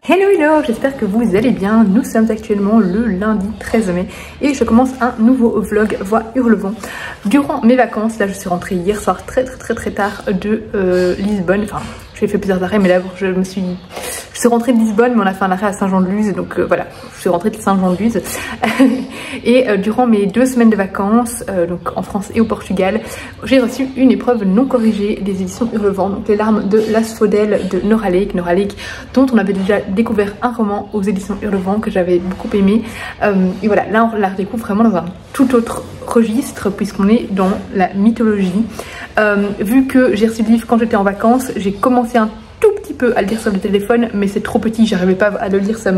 Hello hello, j'espère que vous allez bien. Nous sommes actuellement le lundi 13 mai et je commence un nouveau vlog Voix Hurlevent. Durant mes vacances, là je suis rentrée hier soir très tard de Lisbonne. Enfin, j'ai fait plusieurs arrêts mais là je suis rentrée de Lisbonne mais on a fait un arrêt à Saint-Jean-de-Luz, donc voilà, je suis rentrée de Saint-Jean-de-Luz. Et durant mes 2 semaines de vacances, donc en France et au Portugal, j'ai reçu une épreuve non corrigée des éditions Hurlevent, donc Les larmes de l'asphodèle de Nora Lake, dont on avait déjà découvert un roman aux éditions Hurlevent que j'avais beaucoup aimé. Et voilà, là on la redécouvre vraiment dans un tout autre registre puisqu'on est dans la mythologie. Vu que j'ai reçu le livre quand j'étais en vacances, j'ai commencé un tout petit peu à le lire sur le téléphone, mais c'est trop petit, j'arrivais pas à le lire, ça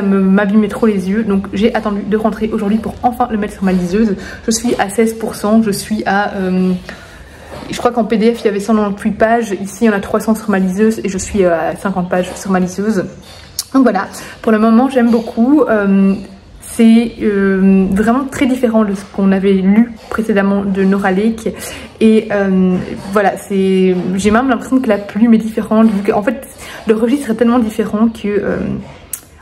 m'abîmait trop les yeux, donc j'ai attendu de rentrer aujourd'hui pour enfin le mettre sur ma liseuse. Je suis à 16%, je suis à... je crois qu'en PDF il y avait 198 pages, ici il y en a 300 sur ma liseuse et je suis à 50 pages sur ma liseuse. Donc voilà, pour le moment j'aime beaucoup. C'est vraiment très différent de ce qu'on avait lu précédemment de Nora Lake. Et voilà, j'ai même l'impression que la plume est différente, vu qu'en fait le registre est tellement différent que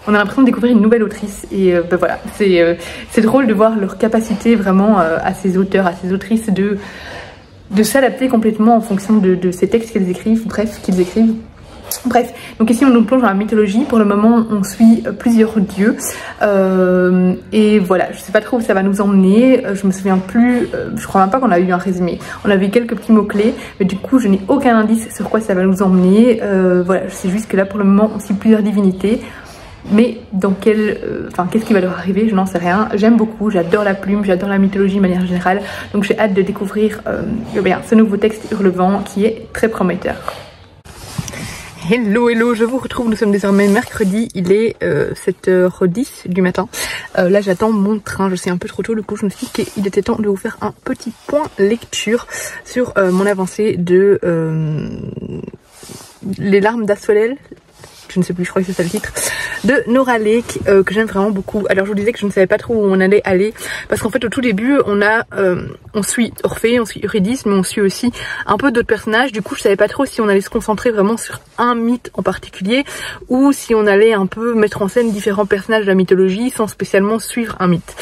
on a l'impression de découvrir une nouvelle autrice. Et ben voilà, c'est drôle de voir leur capacité vraiment à ces auteurs, à ces autrices de s'adapter complètement en fonction de ces textes qu'ils écrivent, Bref, donc ici on nous plonge dans la mythologie. Pour le moment on suit plusieurs dieux et voilà, je sais pas trop où ça va nous emmener. Je me souviens plus, je crois même pas qu'on a eu un résumé. On avait quelques petits mots clés mais du coup je n'ai aucun indice sur quoi ça va nous emmener. Voilà, je sais juste que là pour le moment on suit plusieurs divinités, mais dans qu'est-ce qui va leur arriver, je n'en sais rien. J'aime beaucoup, j'adore la plume, j'adore la mythologie de manière générale, donc j'ai hâte de découvrir ce nouveau texte Hurlevent qui est très prometteur. Hello hello, je vous retrouve, nous sommes désormais mercredi, il est 7h10 du matin. Là j'attends mon train, je suis un peu trop tôt, du coup je me suis dit qu'il était temps de vous faire un petit point lecture sur mon avancée de Les larmes d'asphodèle. Je ne sais plus, je crois que c'est ça le titre, de Nora Lake, que j'aime vraiment beaucoup. Alors je vous disais que je ne savais pas trop où on allait aller, parce qu'en fait au tout début on suit Orphée, on suit Eurydice, mais on suit aussi un peu d'autres personnages. Du coup je savais pas trop si on allait se concentrer vraiment sur un mythe en particulier, ou si on allait un peu mettre en scène différents personnages de la mythologie sans spécialement suivre un mythe.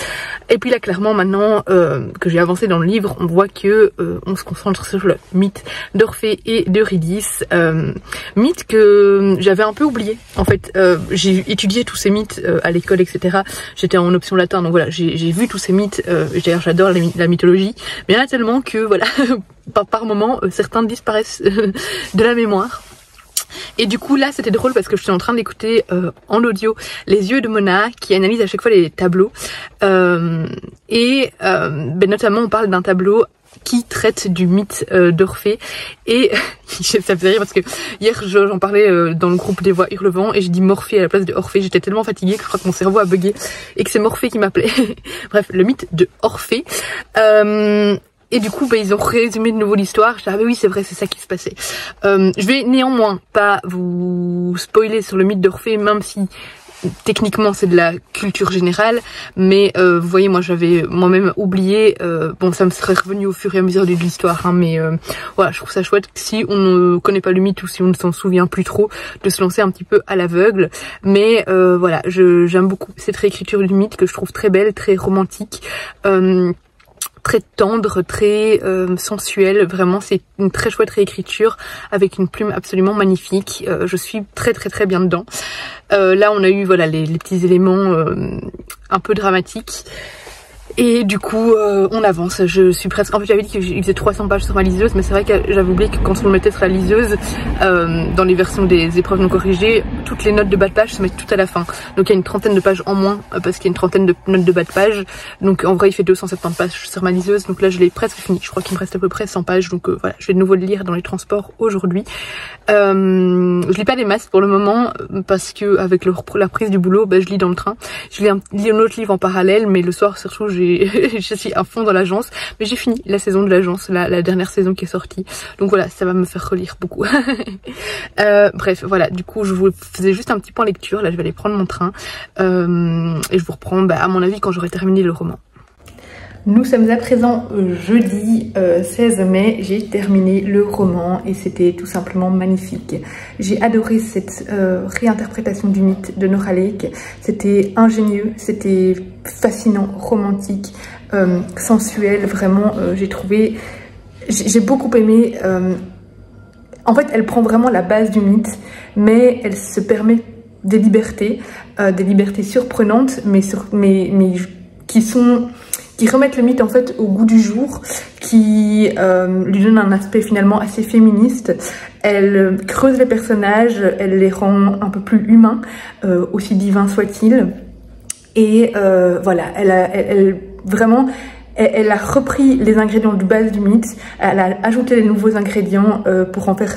Et puis là clairement maintenant que j'ai avancé dans le livre, on voit que on se concentre sur le mythe d'Orphée et d'Eurydice, mythe que j'avais un peu oublié. En fait, j'ai étudié tous ces mythes à l'école, etc. J'étais en option latin, donc voilà, j'ai vu tous ces mythes. D'ailleurs, j'adore la mythologie, mais il y en a tellement que voilà, par moment, certains disparaissent de la mémoire. Et du coup là c'était drôle parce que je suis en train d'écouter en audio Les yeux de Mona qui analyse à chaque fois les tableaux notamment on parle d'un tableau qui traite du mythe d'Orphée et ça me fait rire parce que hier j'en parlais dans le groupe des Voix Hurlevent et j'ai dit Morphée à la place de Orphée. J'étais tellement fatiguée que je crois que mon cerveau a bugué et que c'est Morphée qui m'appelait. Bref, le mythe de Orphée. Et du coup, ils ont résumé de nouveau l'histoire. Je dis, ah oui, c'est vrai, c'est ça qui se passait. Je vais néanmoins pas vous spoiler sur le mythe d'Orphée, même si techniquement c'est de la culture générale. Mais vous voyez, moi j'avais moi-même oublié. Bon, ça me serait revenu au fur et à mesure de l'histoire. Hein, mais voilà, je trouve ça chouette si on ne connaît pas le mythe ou si on ne s'en souvient plus trop, de se lancer un petit peu à l'aveugle. Mais voilà, j'aime beaucoup cette réécriture du mythe que je trouve très belle, très romantique. Très tendre, très sensuel, vraiment c'est une très chouette réécriture avec une plume absolument magnifique. Je suis très bien dedans. Là on a eu voilà les petits éléments un peu dramatiques. Et du coup on avance, je suis presque... En fait j'avais dit qu'il faisait 300 pages sur ma liseuse, mais c'est vrai que j'avais oublié que quand on le mettait sur la liseuse, dans les versions des épreuves non corrigées, toutes les notes de bas de page se mettent tout à la fin. Donc il y a une trentaine de pages en moins, parce qu'il y a une trentaine de notes de bas de page. Donc en vrai il fait 270 pages sur ma liseuse, donc là je l'ai presque fini. Je crois qu'il me reste à peu près 100 pages, donc voilà, je vais de nouveau le lire dans les transports aujourd'hui. Je lis pas des masses pour le moment, parce que avec la prise du boulot, je lis dans le train. Je lis un autre livre en parallèle, mais le soir surtout je suis à fond dans l'agence, mais j'ai fini la saison de l'agence, la dernière saison qui est sortie, donc voilà, ça va me faire relire beaucoup. Bref, voilà, du coup je vous faisais juste un petit point lecture, là je vais aller prendre mon train et je vous reprends à mon avis quand j'aurai terminé le roman. Nous sommes à présent jeudi 16 mai, j'ai terminé le roman et c'était tout simplement magnifique. J'ai adoré cette réinterprétation du mythe de Nora Lake, c'était ingénieux, c'était fascinant, romantique, sensuel, vraiment j'ai beaucoup aimé. En fait, elle prend vraiment la base du mythe, mais elle se permet des libertés surprenantes, mais qui remettent le mythe en fait au goût du jour, qui lui donnent un aspect finalement assez féministe. Elle creuse les personnages, elle les rend un peu plus humains, aussi divins soient-ils. Et voilà, elle a repris les ingrédients de base du mythe, elle a ajouté les nouveaux ingrédients pour en faire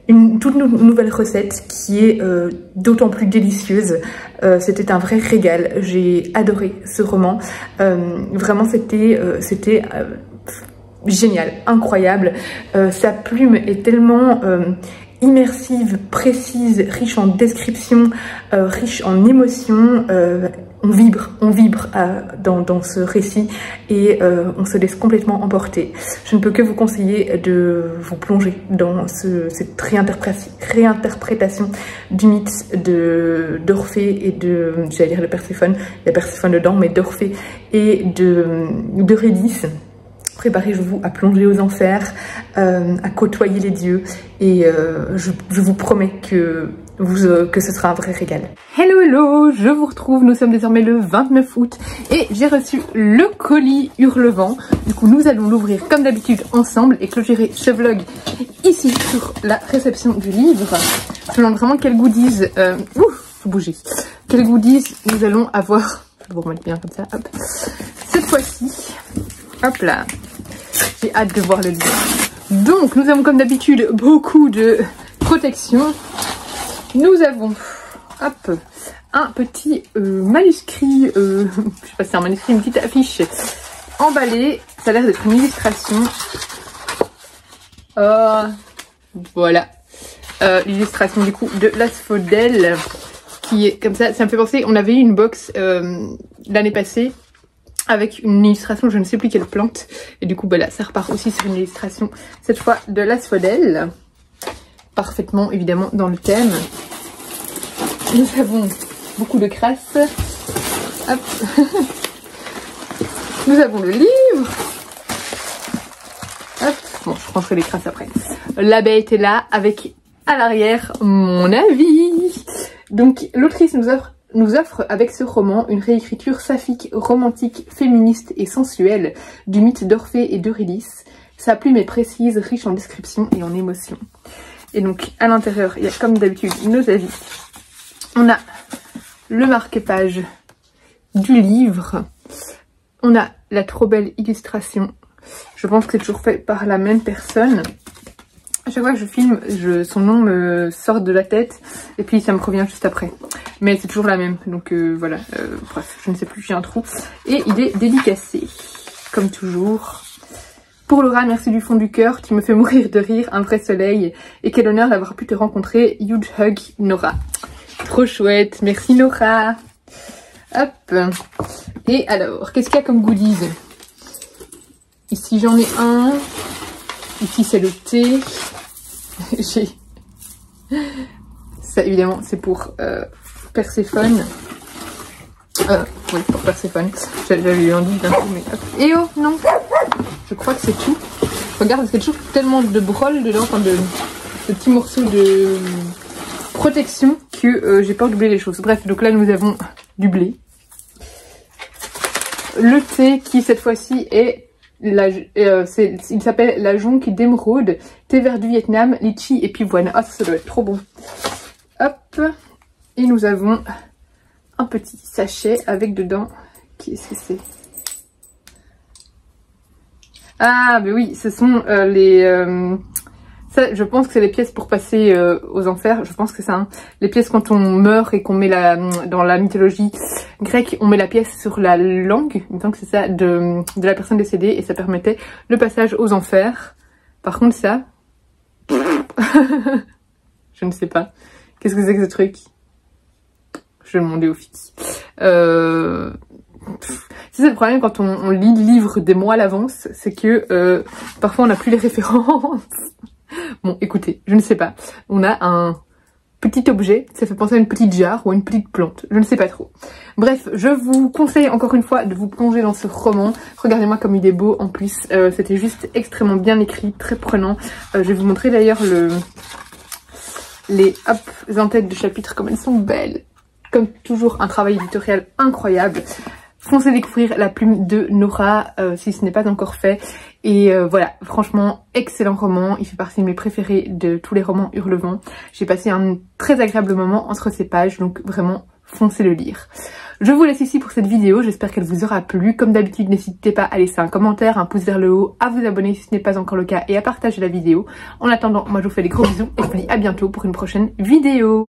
une toute nouvelle recette qui est d'autant plus délicieuse. C'était un vrai régal, j'ai adoré ce roman. Vraiment c'était génial, incroyable. Sa plume est tellement immersive, précise, riche en descriptions, riche en émotions. On vibre dans ce récit et on se laisse complètement emporter. Je ne peux que vous conseiller de vous plonger dans cette réinterprétation du mythe d'Orphée et j'allais dire de Perséphone, il y a Perséphone dedans, mais d'Orphée et d'Eurydice. Préparez-vous à plonger aux enfers, à côtoyer les dieux et je vous promets que ce sera un vrai régal. Hello, je vous retrouve, nous sommes désormais le 29 août et j'ai reçu le colis Hurlevent. Du coup, nous allons l'ouvrir comme d'habitude ensemble et clôturer ce vlog ici sur la réception du livre. Je me demande vraiment quel goodies, faut bouger, quel goodies nous allons avoir. Je vais vous remettre bien comme ça, hop. Cette fois-ci, hop là, j'ai hâte de voir le livre. Donc, nous avons comme d'habitude beaucoup de protection. Nous avons, hop, un petit manuscrit, je sais pas si c'est un manuscrit, une petite affiche emballée. Ça a l'air d'être une illustration. Voilà, l'illustration du coup de l'asphodèle qui est comme ça. Ça me fait penser, on avait eu une box l'année passée avec une illustration, je ne sais plus quelle plante. Et du coup, bah là, ça repart aussi sur une illustration, cette fois de l'asphodèle. Parfaitement, évidemment, dans le thème. Nous avons beaucoup de crasse. Hop. Nous avons le livre. Hop. Bon, je rangerai les crasses après. La bête est là, avec à l'arrière mon avis. Donc, l'autrice nous offre avec ce roman une réécriture saphique, romantique, féministe et sensuelle du mythe d'Orphée et d'Eurydice. Sa plume est précise, riche en descriptions et en émotions. Et donc, à l'intérieur, il y a comme d'habitude nos avis. On a le marque-page du livre. On a la trop belle illustration. Je pense que c'est toujours fait par la même personne. À chaque fois que je filme, son nom me sort de la tête et puis ça me revient juste après. Mais c'est toujours la même, donc voilà. Bref, je ne sais plus, j'ai un trou. Et il est dédicacé, comme toujours. Pour Laura, merci du fond du cœur, tu me fais mourir de rire, un vrai soleil. Et quel honneur d'avoir pu te rencontrer. Huge hug, Nora. Trop chouette, merci Nora. Hop. Et alors, qu'est-ce qu'il y a comme goodies? Ici j'en ai un. Ici c'est le thé. J'ai... Ça évidemment c'est pour Perséphone. Oui, pour Perséphone. J'avais eu un doute d'un coup, mais hop. Et oh, non. Je crois que c'est tout. Regarde, parce qu'il y a toujours tellement de brol dedans, enfin de petits morceaux de protection que j'ai peur d'oublier les choses. Bref, donc là nous avons du blé. Le thé qui cette fois-ci est... il s'appelle la jonque d'émeraude, thé vert du Vietnam, litchi et pivoine. Ah, ça doit être trop bon. Hop. Et nous avons un petit sachet avec dedans, qu'est-ce que c'est? Ah, mais oui, ce sont ça, je pense que c'est les pièces pour passer aux enfers. Je pense que c'est ça. Hein. Les pièces quand on meurt et qu'on met dans la mythologie grecque, on met la pièce sur la langue. Il me semble que c'est ça de la personne décédée et ça permettait le passage aux enfers. Par contre, ça, je ne sais pas. Qu'est-ce que c'est que ce truc? Je vais demander aux filles. C'est le problème quand on lit le livre des mois à l'avance, c'est que parfois on n'a plus les références. Bon, écoutez, je ne sais pas. On a un petit objet, ça fait penser à une petite jarre ou à une petite plante, je ne sais pas trop. Bref, je vous conseille encore une fois de vous plonger dans ce roman. Regardez-moi comme il est beau en plus, c'était juste extrêmement bien écrit, très prenant. Je vais vous montrer d'ailleurs les en-têtes de chapitre comme elles sont belles. Comme toujours, un travail éditorial incroyable. Foncez découvrir La Plume de Nora si ce n'est pas encore fait. Et voilà, franchement, excellent roman. Il fait partie de mes préférés de tous les romans Hurlevent. J'ai passé un très agréable moment entre ces pages, donc vraiment, foncez le lire. Je vous laisse ici pour cette vidéo, j'espère qu'elle vous aura plu. Comme d'habitude, n'hésitez pas à laisser un commentaire, un pouce vers le haut, à vous abonner si ce n'est pas encore le cas et à partager la vidéo. En attendant, moi je vous fais des gros bisous et je vous dis à bientôt pour une prochaine vidéo.